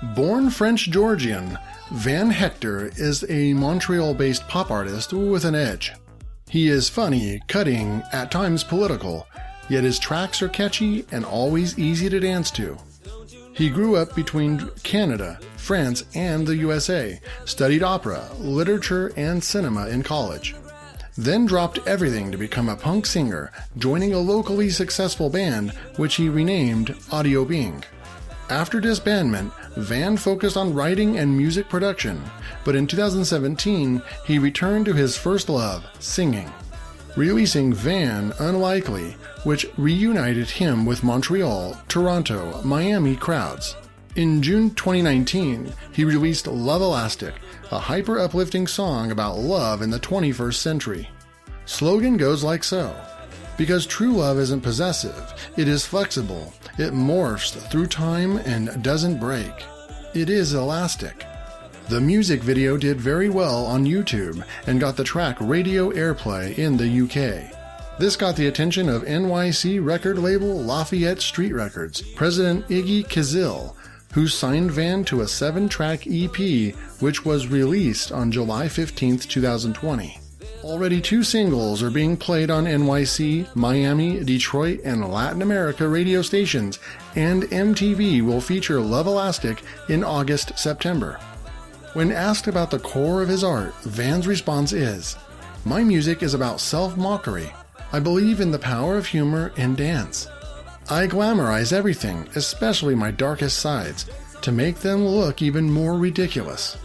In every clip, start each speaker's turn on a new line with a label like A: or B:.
A: Born French-Georgian, Van Hechter is a Montreal-based pop artist with an edge. He is funny, cutting, at times political, yet his tracks are catchy and always easy to dance to. He grew up between Canada, France, and the U.S.A., studied opera, literature, and cinema in college. Then dropped everything to become a punk singer, joining a locally successful band, which he renamed Audiobing. After disbandment, Van focused on writing and music production, but in 2017, he returned to his first love, singing, releasing Van Unlikely, which reunited him with Montreal, Toronto, Miami crowds. In June 2019, he released Love Elastic, a hyper-uplifting song about love in the 21st century. Slogan goes like so. Because true love isn't possessive, it is flexible, it morphs through time and doesn't break. It is elastic. The music video did very well on YouTube and got the track radio airplay in the UK. This got the attention of NYC record label Lafayette Street Records president Iggy Kazil, who signed Van to a 7-track EP, which was released on July 15, 2020. Already 2 singles are being played on NYC, Miami, Detroit, and Latin America radio stations, and MTV will feature Love Elastic in August-September. When asked about the core of his art, Van's response is, "My music is about self-mockery. I believe in the power of humor and dance. I glamorize everything, especially my darkest sides, to make them look even more ridiculous.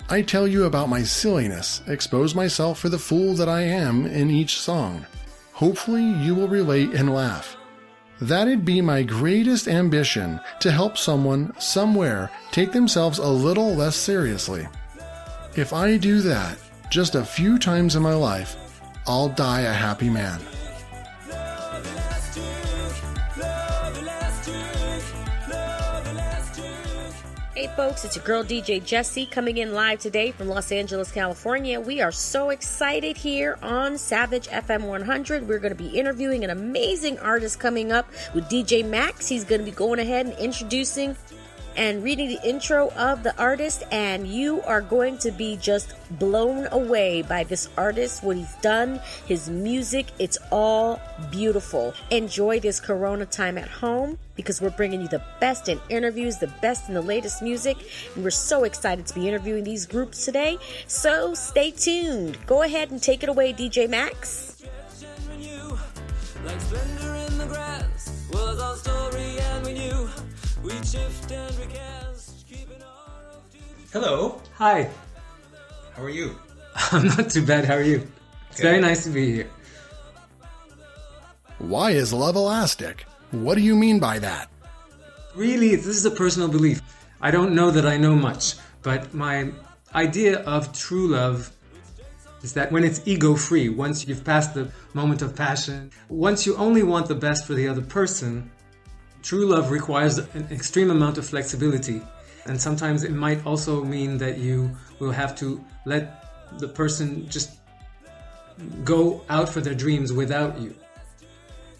A: I tell you about my silliness, expose myself for the fool that I am in each song. Hopefully you will relate and laugh. That'd be my greatest ambition, to help someone, somewhere, take themselves a little less seriously. If I do that, just a few times in my life, I'll die a happy man."
B: Hey folks, it's your girl DJ Jessie coming in live today from Los Angeles, California. We are so excited here on Savage FM 100. We're going to be interviewing an amazing artist coming up with DJ Max. He's going to be going ahead and introducing and reading the intro of the artist, and you are going to be just blown away by this artist, what he's done, his music. It's all beautiful. Enjoy this Corona time at home, because we're bringing you the best in interviews, the best in the latest music, and we're so excited to be interviewing these groups today. So stay tuned. Go ahead and take it away, DJ Max. Like splendor in the grass was our story, and we knew we'd shift and recast, keeping our oath to...
C: Hello.
D: Hi.
C: How are you?
D: I'm not too bad. How are you? It's very nice to be here.
A: Why is love elastic? What do you mean by that?
D: Really, this is a personal belief. I don't know that I know much, but my idea of true love is that when it's ego-free, once you've passed the moment of passion, once you only want the best for the other person, true love requires an extreme amount of flexibility. And sometimes it might also mean that you will have to let the person just go out for their dreams without you.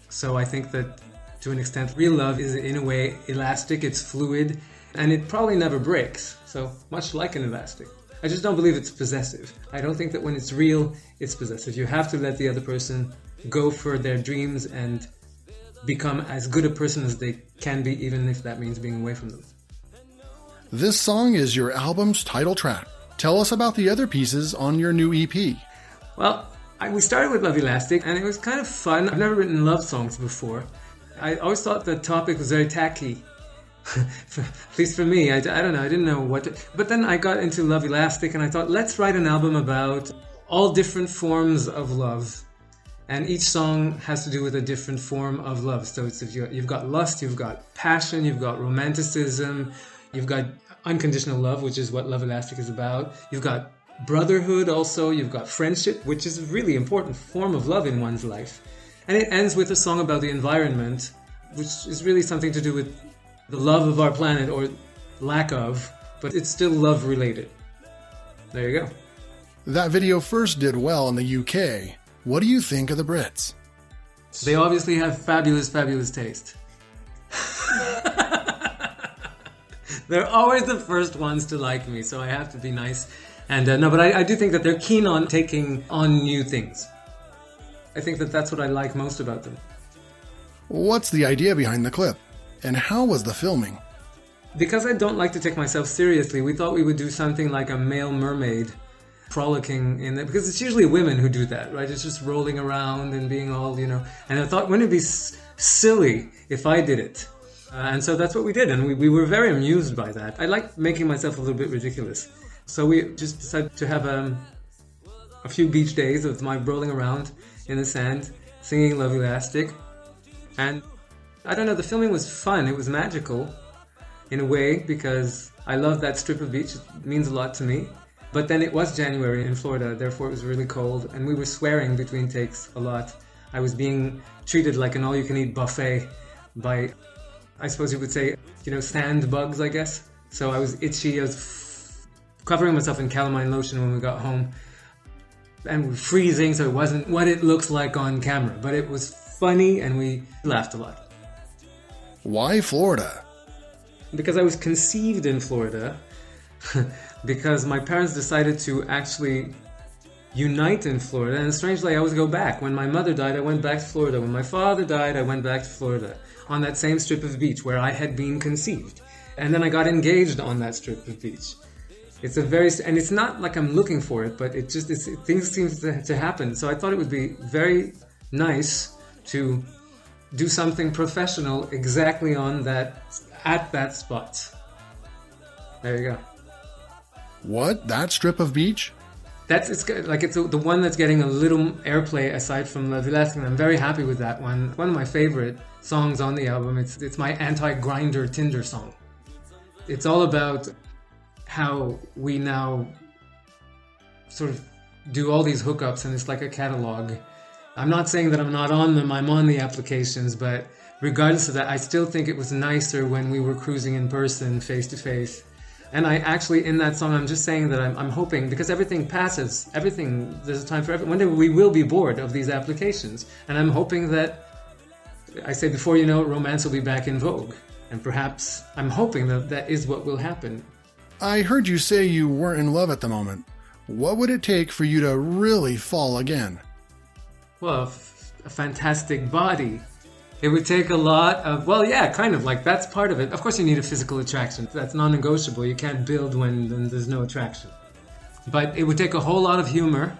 D: So I think that to an extent, real love is in a way elastic, it's fluid, and it probably never breaks. So much like an elastic. I just don't believe it's possessive. I don't think that when it's real, it's possessive. You have to let the other person go for their dreams and become as good a person as they can be, even if that means being away from them.
A: This song is your album's title track. Tell us about the other pieces on your new EP.
D: Well, we started with Love Elastic, and it was kind of fun. I've never written love songs before. I always thought the topic was very tacky. At least for me, I don't know, I didn't know what to... But then I got into Love Elastic, and I thought, let's write an album about all different forms of love. And each song has to do with a different form of love. So it's if you've got lust, you've got passion, you've got romanticism, you've got unconditional love, which is what Love Elastic is about. You've got brotherhood also, you've got friendship, which is a really important form of love in one's life. And it ends with a song about the environment, which is really something to do with the love of our planet, or lack of, but it's still love related. There you go.
A: That video first did well in the UK. What do you think of the Brits?
D: They obviously have fabulous, fabulous taste. They're always the first ones to like me, so I have to be nice. And no, but I do think that they're keen on taking on new things. I think that that's what I like most about them.
A: What's the idea behind the clip? And how was the filming?
D: Because I don't like to take myself seriously, we thought we would do something like a male mermaid frolicking in it, because it's usually women who do that, right? It's just rolling around and being all, and I thought, wouldn't it be silly if I did it? And so that's what we did, and we were very amused by that. I like making myself a little bit ridiculous. So we just decided to have a few beach days of my rolling around in the sand, singing Love Elastic. And I don't know, the filming was fun. It was magical in a way because I love that strip of beach. It means a lot to me. But then it was January in Florida, therefore it was really cold. And we were swearing between takes a lot. I was being treated like an all-you-can-eat buffet by, I suppose you would say, sand bugs, I guess. So I was itchy. I was covering myself in calamine lotion when we got home. And we were freezing, so it wasn't what it looks like on camera. But it was funny, and we laughed a lot.
A: Why Florida?
D: Because I was conceived in Florida. Because my parents decided to actually unite in Florida. And strangely, I always go back. When my mother died, I went back to Florida. When my father died, I went back to Florida. On that same strip of beach where I had been conceived. And then I got engaged on that strip of beach. And it's not like I'm looking for it, but things seem to happen. So I thought it would be very nice to do something professional exactly at that spot. There you go.
A: What? That strip of beach?
D: It's the one that's getting a little airplay aside from Love Elastic. I'm very happy with that one. One of my favorite songs on the album. It's my anti-grinder Tinder song. It's all about how we now sort of do all these hookups, and it's like a catalog. I'm not saying that I'm not on them, I'm on the applications, but regardless of that, I still think it was nicer when we were cruising in person, face to face. And I actually, in that song, I'm just saying that I'm hoping, because everything passes, there's a time for everything. One day we will be bored of these applications, and I'm hoping that, I say before you know it, romance will be back in vogue. And perhaps, I'm hoping that is what will happen.
A: I heard you say you weren't in love at the moment. What would it take for you to really fall again?
D: Well, a fantastic body. It would take a lot of, that's part of it. Of course you need a physical attraction. That's non-negotiable. You can't build when there's no attraction. But it would take a whole lot of humor,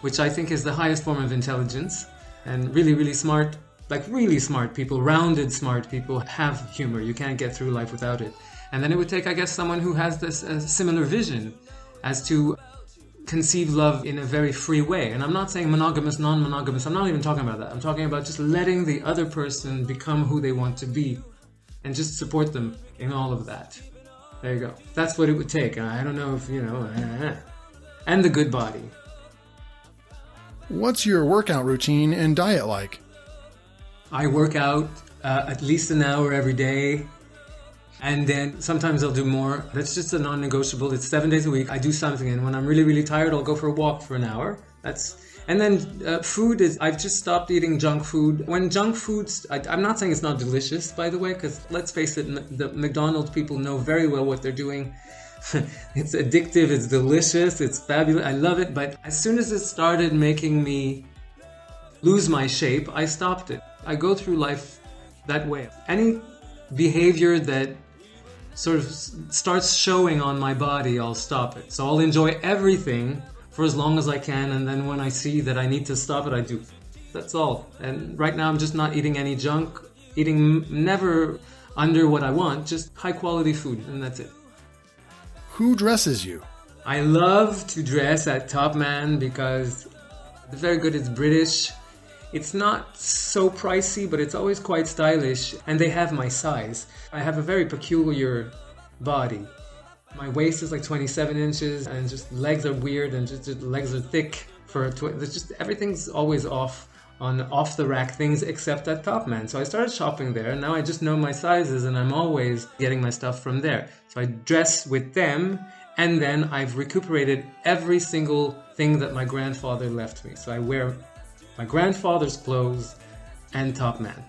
D: which I think is the highest form of intelligence. And really, really smart, really smart people, rounded smart people have humor. You can't get through life without it. And then it would take, I guess, someone who has this similar vision as to conceive love in a very free way. And I'm not saying monogamous, non-monogamous. I'm not even talking about that. I'm talking about just letting the other person become who they want to be and just support them in all of that. There you go. That's what it would take. I don't know if, and the good body.
A: What's your workout routine and diet like?
D: I work out at least an hour every day. And then sometimes I'll do more. That's just a non-negotiable. It's 7 days a week. I do something. And when I'm really, really tired, I'll go for a walk for an hour. And then food is, I've just stopped eating junk food. When junk foods, I'm not saying it's not delicious, by the way, because let's face it, the McDonald's people know very well what they're doing. It's addictive, it's delicious, it's fabulous. I love it. But as soon as it started making me lose my shape, I stopped it. I go through life that way. Any behavior that sort of starts showing on my body, I'll stop it. So I'll enjoy everything for as long as I can, and then when I see that I need to stop it, I do. That's all. And right now I'm just not eating any junk, eating never under what I want, just high quality food, and that's it.
A: Who dresses you?
D: I love to dress at Top Man because it's very good, it's British. It's not so pricey, but it's always quite stylish, and they have my size. I have a very peculiar body. My waist is like 27 inches, and just legs are weird, and just legs are thick. Everything's always off the rack things except at Top Man. So I started shopping there, and now I just know my sizes, and I'm always getting my stuff from there. So I dress with them, and then I've recuperated every single thing that my grandfather left me. So I wear my grandfather's clothes and Top Man.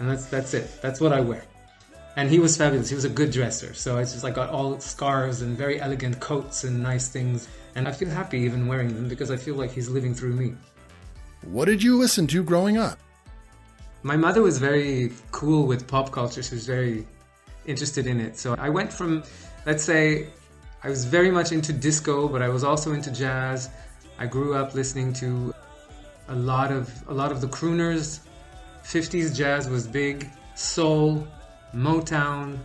D: And that's it. That's what I wear. And he was fabulous. He was a good dresser. So it's just like got all scarves and very elegant coats and nice things. And I feel happy even wearing them because I feel like he's living through me.
A: What did you listen to growing up?
D: My mother was very cool with pop culture. She was very interested in it. So I went from, let's say, I was very much into disco, but I was also into jazz. I grew up listening to a lot of the crooners. 50s jazz was big. Soul, Motown,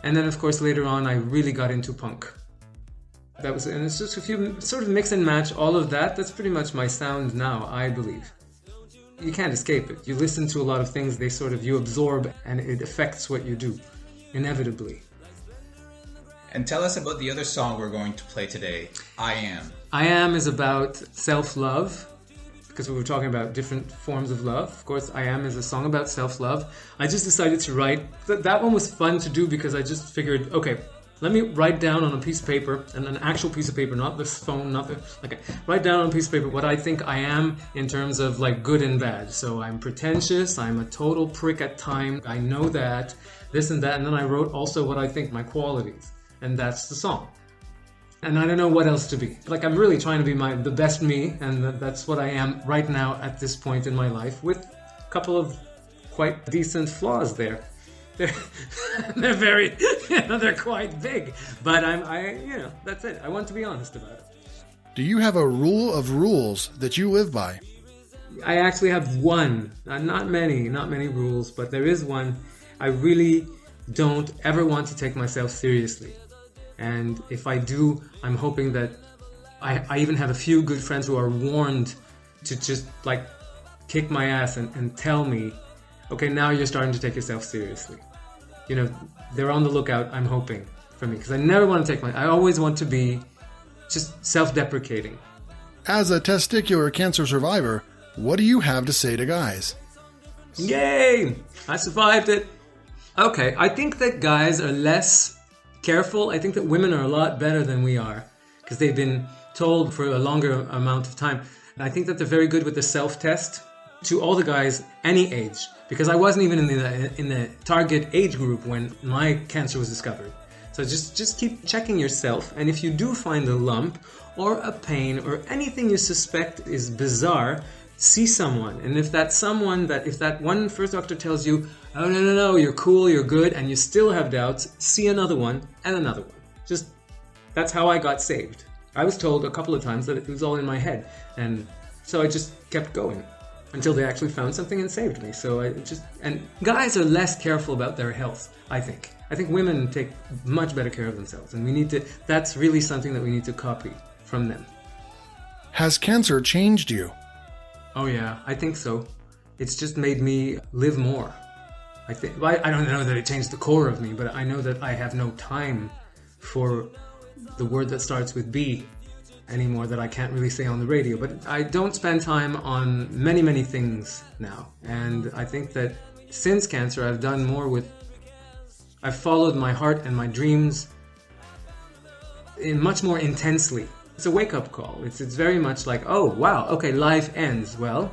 D: and then of course later on I really got into punk. And it's just if you sort of mix and match all of that, that's pretty much my sound now, I believe. You can't escape it. You listen to a lot of things, you absorb, and it affects what you do, inevitably.
C: And tell us about the other song we're going to play today, I Am.
D: I Am is about self-love, because we were talking about different forms of love. Of course, I Am is a song about self-love. I just decided to write. That one was fun to do because I just figured, okay, let me write down on a piece of paper, and an actual piece of paper, not this phone, write down on a piece of paper what I think I am in terms of like good and bad. So I'm pretentious, I'm a total prick at times, I know that, this and that, and then I wrote also what I think my qualities, and that's the song. And I don't know what else to be. Like I'm really trying to be the best me, and that's what I am right now at this point in my life, with a couple of quite decent flaws there. They're very, they're quite big. But that's it. I want to be honest about it.
A: Do you have a rule of rules that you live by?
D: I actually have one. Not many rules, but there is one. I really don't ever want to take myself seriously. And if I do, I'm hoping that I even have a few good friends who are warned to just like kick my ass and tell me, okay, now you're starting to take yourself seriously. They're on the lookout, I'm hoping, for me. Because I never want to I always want to be just self-deprecating.
A: As a testicular cancer survivor, what do you have to say to guys?
D: Yay! I survived it. Okay, I think that guys are less careful. I think that women are a lot better than we are because they've been told for a longer amount of time. And I think that they're very good with the self-test to all the guys any age, because I wasn't even in the target age group when my cancer was discovered. So just keep checking yourself, and if you do find a lump or a pain or anything you suspect is bizarre, see someone. And if that one first doctor tells you, oh no, you're cool, you're good, and you still have doubts, see another one and another one. That's how I got saved. I was told a couple of times that it was all in my head, and so I just kept going until they actually found something and saved me. And guys are less careful about their health, I think. I think women take much better care of themselves, and that's really something that we need to copy from them.
A: Has cancer changed you?
D: Oh yeah, I think so. It's just made me live more. I don't know that it changed the core of me, but I know that I have no time for the word that starts with B anymore that I can't really say on the radio. But I don't spend time on many, many things now. And I think that since cancer, I've done more I've followed my heart and my dreams much more intensely. It's a wake-up call. It's very much like, oh, wow, okay, life ends. Well,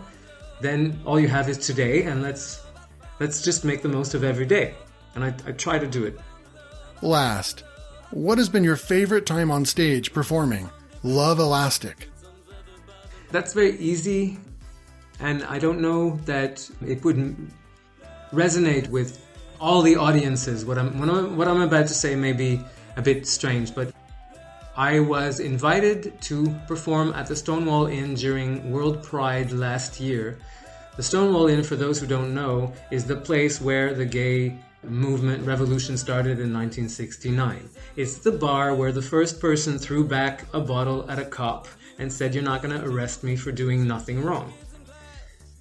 D: then all you have is today, and let's just make the most of every day. And I try to do it.
A: Last, what has been your favorite time on stage performing Love Elastic?
D: That's very easy, and I don't know that it would resonate with all the audiences. What I'm about to say may be a bit strange, but I was invited to perform at the Stonewall Inn during World Pride last year. The Stonewall Inn, for those who don't know, is the place where the gay revolution started in 1969. It's the bar where the first person threw back a bottle at a cop and said, "You're not going to arrest me for doing nothing wrong."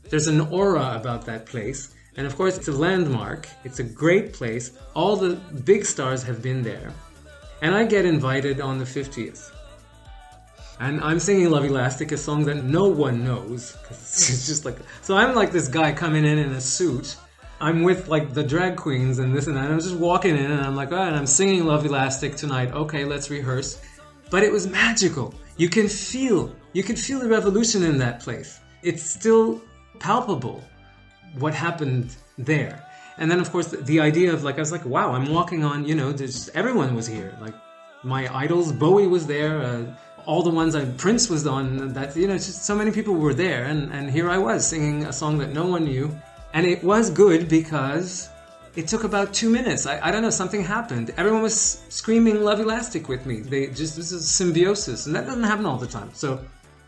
D: There's an aura about that place, and of course it's a landmark. It's a great place. All the big stars have been there. And I get invited on the 50th. And I'm singing Love Elastic, a song that no one knows. It's just like, so I'm like this guy coming in a suit. I'm with like the drag queens and this and that. And I'm just walking in and I'm like, oh, and I'm singing Love Elastic tonight. Okay, let's rehearse. But it was magical. You can feel the revolution in that place. It's still palpable what happened there. And then, of course, the idea of like, I was like, wow, I'm walking on, everyone was here. Like my idols, Bowie was there, all the ones, Prince was on, that, just so many people were there. And here I was singing a song that no one knew. And it was good because it took about 2 minutes. I don't know, something happened. Everyone was screaming Love Elastic with me. This is a symbiosis. And that doesn't happen all the time. So,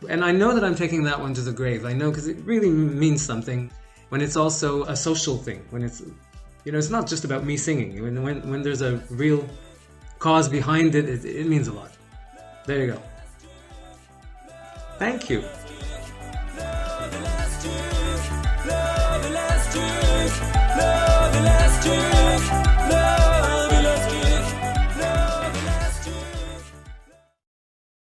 D: and I know that I'm taking that one to the grave. I know because it really means something. When it's also a social thing, when it's, it's not just about me singing. When there's a real cause behind it, it means a lot. There you go. Thank you.